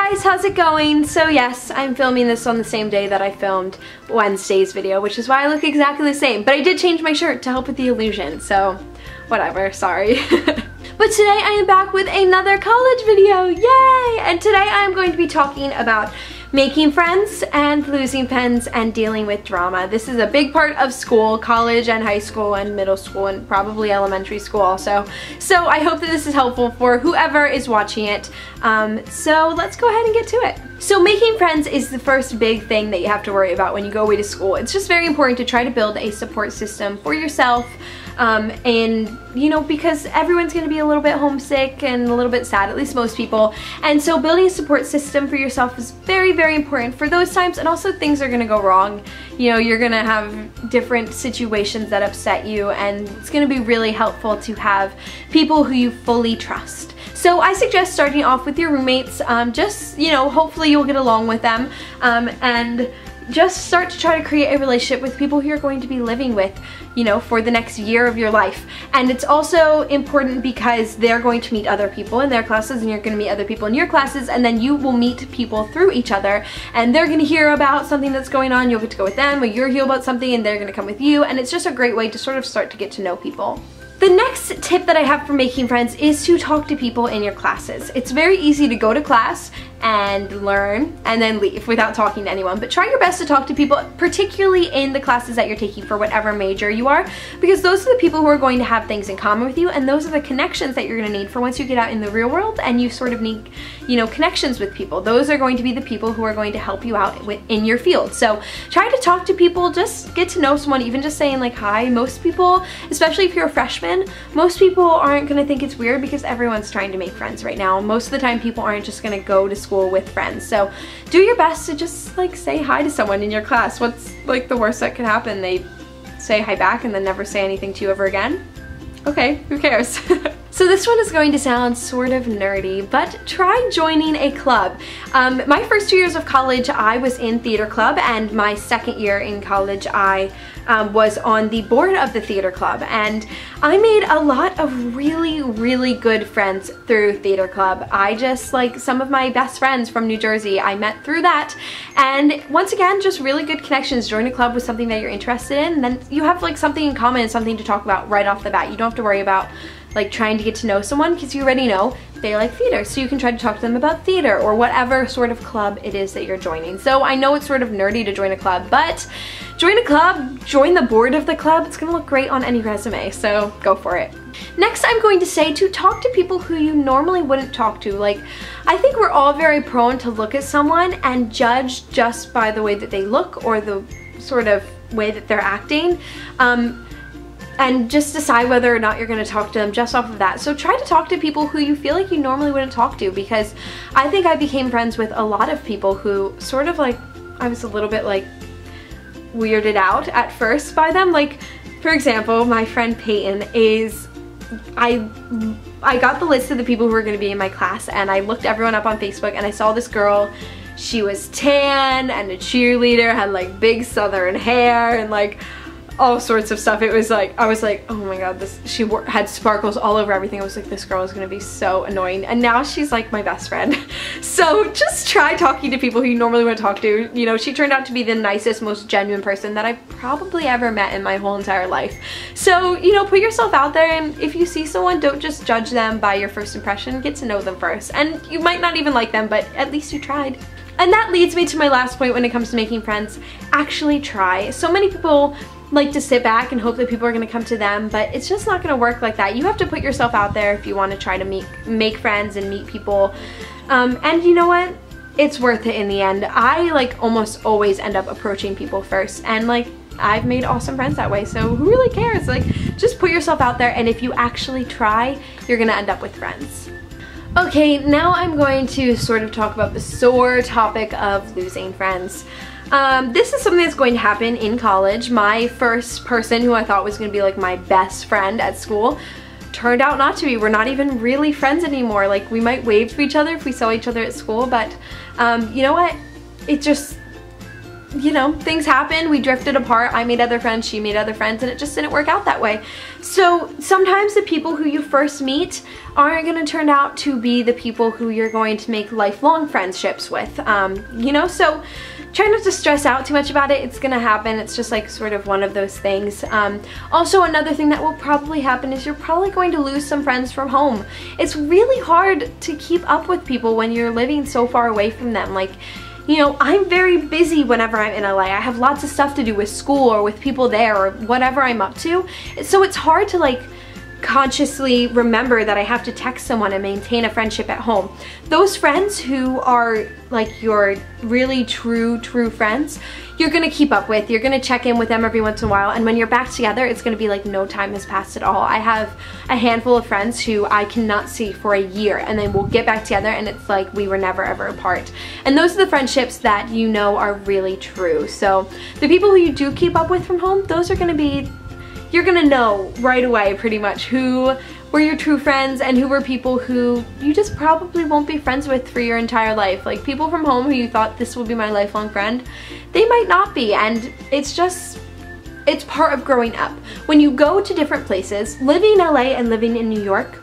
guys, how's it going? So yes, I'm filming this on the same day that I filmed Wednesday's video, which is why I look exactly the same. But I did change my shirt to help with the illusion, so whatever, sorry. But today I am back with another college video, yay! And today I'm going to be talking about making friends and losing friends and dealing with drama. This is a big part of school, college and high school and middle school and probably elementary school also. So I hope that this is helpful for whoever is watching it. So let's go ahead and get to it. So making friends is the first big thing that you have to worry about when you go away to school. It's just very important to try to build a support system for yourself. And you know, because everyone's going to be a little bit homesick and a little bit sad, at least most people, and so building a support system for yourself is very, very important for those times. And also, things are going to go wrong. You know, you're going to have different situations that upset you, and it's going to be really helpful to have people who you fully trust. So I suggest starting off with your roommates. Just, you know, hopefully you'll get along with them, and just start to try to create a relationship with people who you're going to be living with, you know, for the next year of your life. And it's also important because they're going to meet other people in their classes, and you're going to meet other people in your classes, and then you will meet people through each other, and they're going to hear about something that's going on, you'll get to go with them, or you'll hear about something and they're going to come with you, and it's just a great way to sort of start to get to know people. The next tip that I have for making friends is to talk to people in your classes. It's very easy to go to class and learn and then leave without talking to anyone, but try your best to talk to people, particularly in the classes that you're taking for whatever major you are, because those are the people who are going to have things in common with you, and those are the connections that you're going to need for once you get out in the real world and you sort of need, you know, connections with people. Those are going to be the people who are going to help you out in your field. So try to talk to people, just get to know someone, even just saying like hi. Most people, especially if you're a freshman, most people aren't going to think it's weird because everyone's trying to make friends right now. Most of the time people aren't just going to go to school with friends. So do your best to just like say hi to someone in your class. What's like the worst that could happen? They say hi back and then never say anything to you ever again? Okay, who cares? So this one is going to sound sort of nerdy, but try joining a club. My first 2 years of college, I was in theater club, and my second year in college, I was on the board of the theater club, and I made a lot of really, really good friends through theater club. I just, like, some of my best friends from New Jersey, I met through that, and once again, just really good connections. Join a club with something that you're interested in, and then you have like something in common and something to talk about right off the bat. You don't have to worry about like trying to get to know someone because you already know they like theater, so you can try to talk to them about theater or whatever sort of club it is that you're joining. So I know it's sort of nerdy to join a club, but join a club, join the board of the club. It's gonna look great on any resume, so go for it. Next, I'm going to say to talk to people who you normally wouldn't talk to. Like, I think we're all very prone to look at someone and judge just by the way that they look or the sort of way that they're acting. And just decide whether or not you're going to talk to them just off of that. So try to talk to people who you feel like you normally wouldn't talk to, because I think I became friends with a lot of people who sort of like, I was a little bit like weirded out at first by them. Like, for example, my friend Peyton is, I got the list of the people who were going to be in my class, and I looked everyone up on Facebook, and I saw this girl. She was tan and a cheerleader, had like big southern hair and like all sorts of stuff. It was like, I was like, oh my god, she had sparkles all over everything. I was like, this girl is gonna be so annoying, and now she's like my best friend. So just try talking to people who you normally wouldn't talk to. You know, she turned out to be the nicest, most genuine person that I've probably ever met in my whole entire life. So, you know, put yourself out there, and if you see someone, don't just judge them by your first impression. Get to know them first, and you might not even like them, but at least you tried. And that leads me to my last point when it comes to making friends. Actually try. So many people like to sit back and hope that people are going to come to them, but it's just not going to work like that. You have to put yourself out there if you want to try to make friends and meet people. And you know what? It's worth it in the end. I like almost always end up approaching people first, and like I've made awesome friends that way, so who really cares? Like, just put yourself out there, and if you actually try, you're going to end up with friends. Okay, now I'm going to sort of talk about the sore topic of losing friends. This is something that's going to happen in college. My first person who I thought was going to be like my best friend at school turned out not to be. We're not even really friends anymore. Like, we might wave to each other if we saw each other at school, but you know what? It just, you know, things happen, we drifted apart, I made other friends, she made other friends, and it just didn't work out that way. So sometimes the people who you first meet aren't going to turn out to be the people who you're going to make lifelong friendships with, you know, so try not to stress out too much about it. It's gonna happen. It's just like sort of one of those things. Also, another thing that will probably happen is you're probably going to lose some friends from home. It's really hard to keep up with people when you're living so far away from them. Like, you know, I'm very busy whenever I'm in LA. I have lots of stuff to do with school or with people there or whatever I'm up to. So it's hard to like consciously remember that I have to text someone and maintain a friendship at home. Those friends who are like your really true friends, you're gonna keep up with, you're gonna check in with them every once in a while, and when you're back together, it's gonna be like no time has passed at all. I have a handful of friends who I cannot see for a year, and then we'll get back together and it's like we were never ever apart. And those are the friendships that you know are really true. So the people who you do keep up with from home, those are gonna be, you're gonna know right away pretty much who were your true friends and who were people who you just probably won't be friends with for your entire life. Like people from home who you thought this would be my lifelong friend, they might not be, and it's just, it's part of growing up. When you go to different places, living in LA and living in New York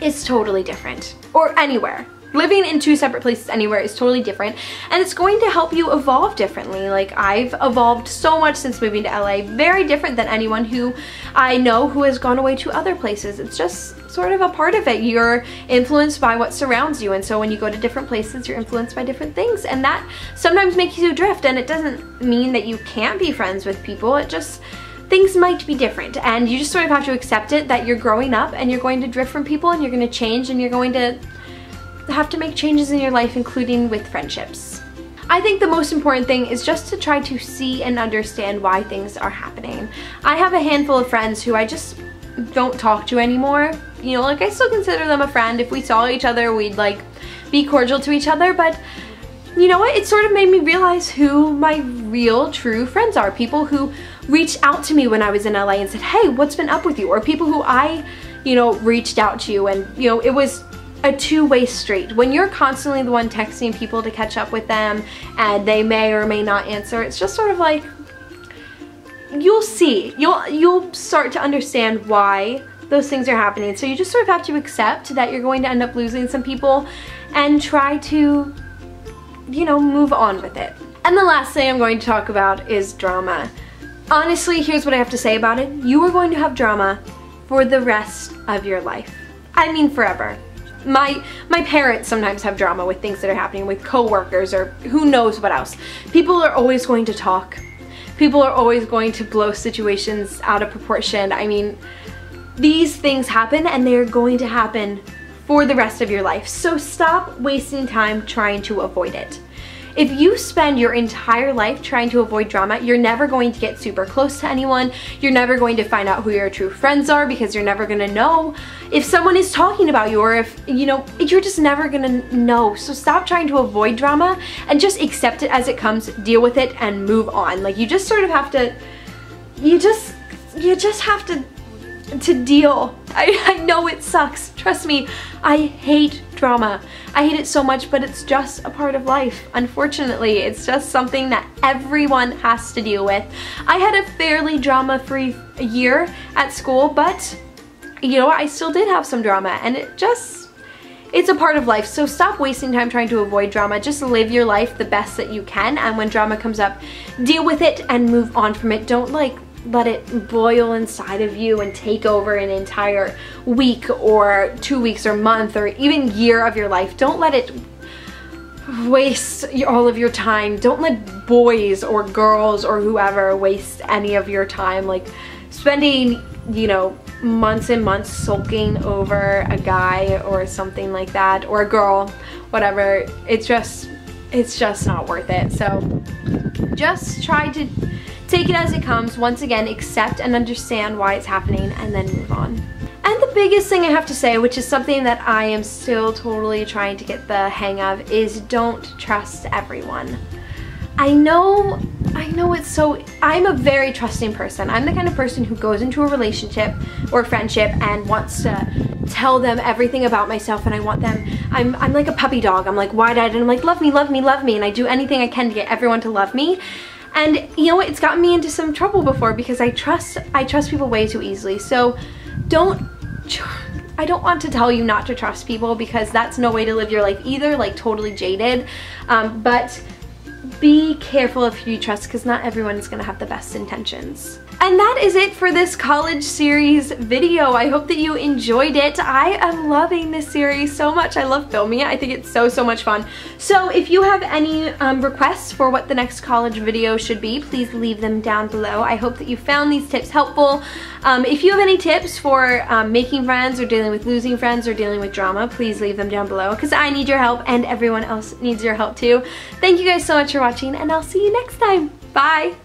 is totally different, or anywhere. Living in two separate places anywhere is totally different, and it's going to help you evolve differently. Like I've evolved so much since moving to LA, very different than anyone who I know who has gone away to other places. It's just sort of a part of it. You're influenced by what surrounds you, and so when you go to different places, you're influenced by different things, and that sometimes makes you drift, and it doesn't mean that you can't be friends with people. It just, things might be different, and you just sort of have to accept it that you're growing up and you're going to drift from people and you're going to change and you're going to have to make changes in your life, including with friendships. I think the most important thing is just to try to see and understand why things are happening. I have a handful of friends who I just don't talk to anymore. You know, like I still consider them a friend. If we saw each other, we'd like be cordial to each other, but you know what? It sort of made me realize who my real true friends are. People who reached out to me when I was in LA and said, hey, what's been up with you? Or people who I, you know, reached out to, and you know, it was a two-way street. When you're constantly the one texting people to catch up with them and they may or may not answer, it's just sort of like, you'll see, you'll start to understand why those things are happening. So you just sort of have to accept that you're going to end up losing some people and try to, you know, move on with it. And the last thing I'm going to talk about is drama. Honestly, here's what I have to say about it. You are going to have drama for the rest of your life. I mean forever. My parents sometimes have drama with things that are happening with coworkers or who knows what else. People are always going to talk. People are always going to blow situations out of proportion. I mean, these things happen and they're going to happen for the rest of your life. So stop wasting time trying to avoid it. If you spend your entire life trying to avoid drama, you're never going to get super close to anyone. You're never going to find out who your true friends are because you're never going to know if someone is talking about you, or if, you know, you're just never going to know. So stop trying to avoid drama and just accept it as it comes, deal with it, and move on. Like, you just sort of have to, you just have to deal. I know it sucks. Trust me, I hate drama. I hate it so much, but it's just a part of life. Unfortunately, it's just something that everyone has to deal with. I had a fairly drama-free year at school, but you know, I still did have some drama, and it's a part of life. So stop wasting time trying to avoid drama. Just live your life the best that you can, and when drama comes up, deal with it and move on from it. Don't like let it boil inside of you and take over an entire week or 2 weeks or month or even year of your life. Don't let it waste all of your time. Don't let boys or girls or whoever waste any of your time. Like spending, you know, months and months sulking over a guy or something like that, or a girl, whatever. It's just not worth it. So just try to take it as it comes. Once again, accept and understand why it's happening, and then move on. And the biggest thing I have to say, which is something that I am still totally trying to get the hang of, is don't trust everyone. I know it's so, I'm a very trusting person. I'm the kind of person who goes into a relationship or friendship and wants to tell them everything about myself, and I want them, I'm like a puppy dog. I'm like wide-eyed and I'm like, love me, love me, love me, and I do anything I can to get everyone to love me. And you know what, it's gotten me into some trouble before because I trust people way too easily. So I don't want to tell you not to trust people, because that's no way to live your life either, like totally jaded. But be careful of who you trust, because not everyone is gonna have the best intentions. And that is it for this college series video. I hope that you enjoyed it. I am loving this series so much. I love filming it. I think it's so much fun. So if you have any requests for what the next college video should be, please leave them down below. I hope that you found these tips helpful. If you have any tips for making friends or dealing with losing friends or dealing with drama, please leave them down below, because I need your help and everyone else needs your help too. Thank you guys so much for watching, and I'll see you next time. Bye!